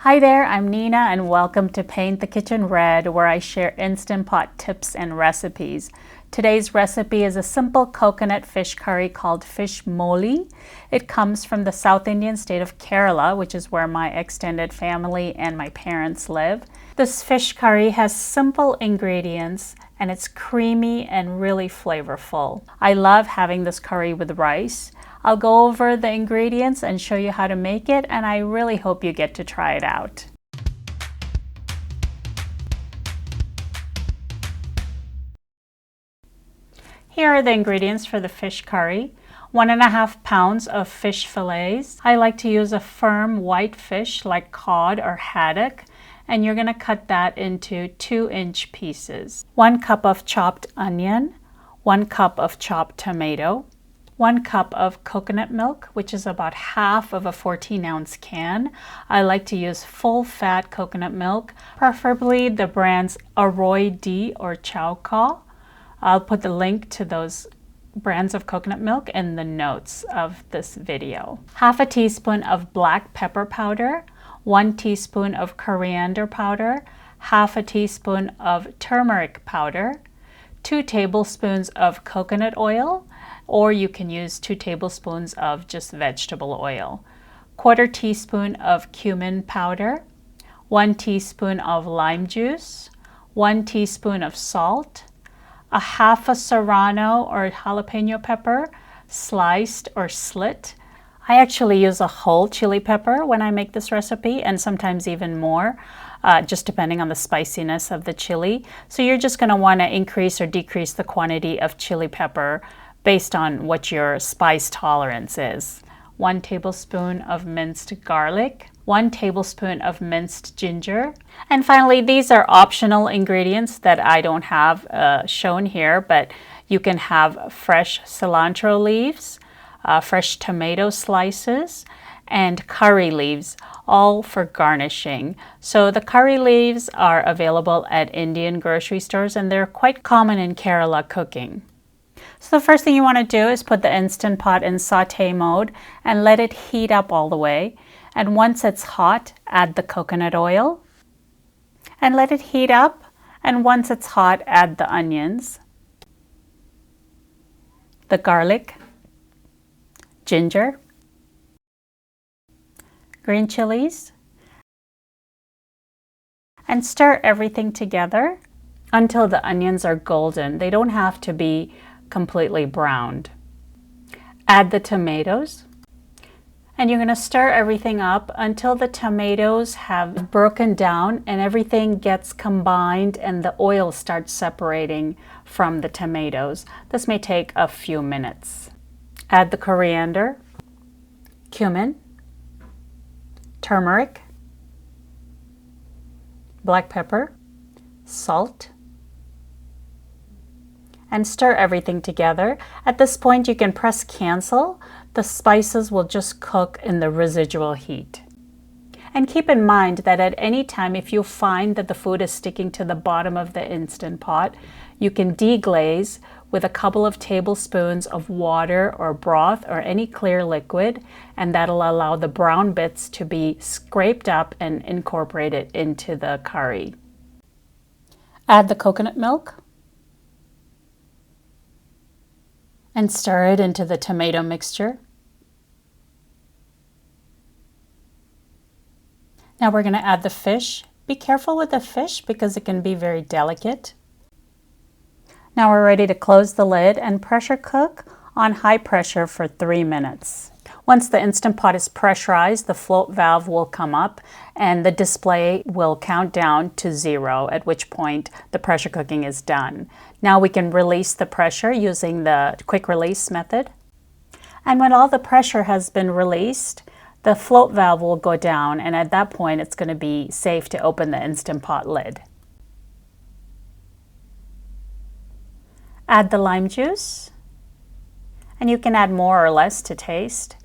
Hi there, I'm Nina and welcome to Paint the Kitchen Red, where I share Instant Pot tips and recipes. Today's recipe is a simple coconut fish curry called fish molee. It comes from the South Indian state of Kerala, which is where my extended family and my parents live. This fish curry has simple ingredients and it's creamy and really flavorful. I love having this curry with rice. I'll go over the ingredients and show you how to make it, and I really hope you get to try it out. Here are the ingredients for the fish curry. 1.5 pounds of fish fillets. I like to use a firm white fish like cod or haddock, and you're going to cut that into 2-inch pieces. 1 cup of chopped onion, 1 cup of chopped tomato, 1 cup of coconut milk, which is about half of a 14-ounce can. I like to use full-fat coconut milk, preferably the brands Arroy D or Chowka. I'll put the link to those brands of coconut milk in the notes of this video. Half a teaspoon of black pepper powder, 1 teaspoon of coriander powder, half a teaspoon of turmeric powder, 2 tablespoons of coconut oil, or you can use 2 tablespoons of just vegetable oil, 1/4 teaspoon of cumin powder, 1 teaspoon of lime juice, 1 teaspoon of salt, a half a serrano or jalapeno pepper, sliced or slit. I actually use a whole chili pepper when I make this recipe, and sometimes even more, just depending on the spiciness of the chili. So you're just going to want to increase or decrease the quantity of chili pepper based on what your spice tolerance is. 1 tablespoon of minced garlic, 1 tablespoon of minced ginger. And finally, these are optional ingredients that I don't have shown here, but you can have fresh cilantro leaves, fresh tomato slices, and curry leaves, all for garnishing. So the curry leaves are available at Indian grocery stores, and they're quite common in Kerala cooking. So the first thing you want to do is put the Instant Pot in saute mode and let it heat up all the way. And once it's hot, add the coconut oil and let it heat up. And once it's hot, add the onions, the garlic, ginger, green chilies, and stir everything together until the onions are golden. They don't have to be completely browned. Add the tomatoes, and you're going to stir everything up until the tomatoes have broken down and everything gets combined and the oil starts separating from the tomatoes. This may take a few minutes. Add the coriander, cumin, turmeric, black pepper, salt, and stir everything together. At this point, you can press cancel. The spices will just cook in the residual heat. And keep in mind that at any time, if you find that the food is sticking to the bottom of the Instant Pot, you can deglaze with a couple of tablespoons of water or broth or any clear liquid, and that'll allow the brown bits to be scraped up and incorporated into the curry. Add the coconut milk and stir it into the tomato mixture. Now we're going to add the fish. Be careful with the fish because it can be very delicate. Now we're ready to close the lid and pressure cook on high pressure for 3 minutes. Once the Instant Pot is pressurized, the float valve will come up and the display will count down to 0, at which point the pressure cooking is done. Now we can release the pressure using the quick release method. And when all the pressure has been released, the float valve will go down, and at that point it's going to be safe to open the Instant Pot lid. Add the lime juice, and you can add more or less to taste.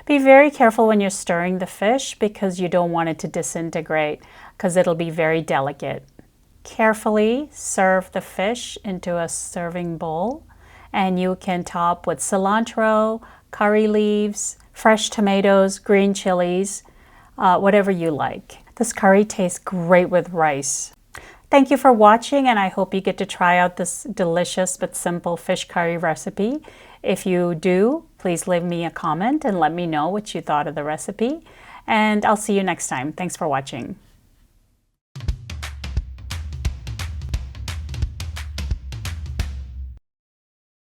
Be very careful when you're stirring the fish because you don't want it to disintegrate because it'll be very delicate. Carefully serve the fish into a serving bowl, and you can top with cilantro, curry leaves, fresh tomatoes, green chilies, whatever you like. This curry tastes great with rice. Thank you for watching, and I hope you get to try out this delicious but simple fish curry recipe. If you do, please leave me a comment and let me know what you thought of the recipe. And I'll see you next time. Thanks for watching.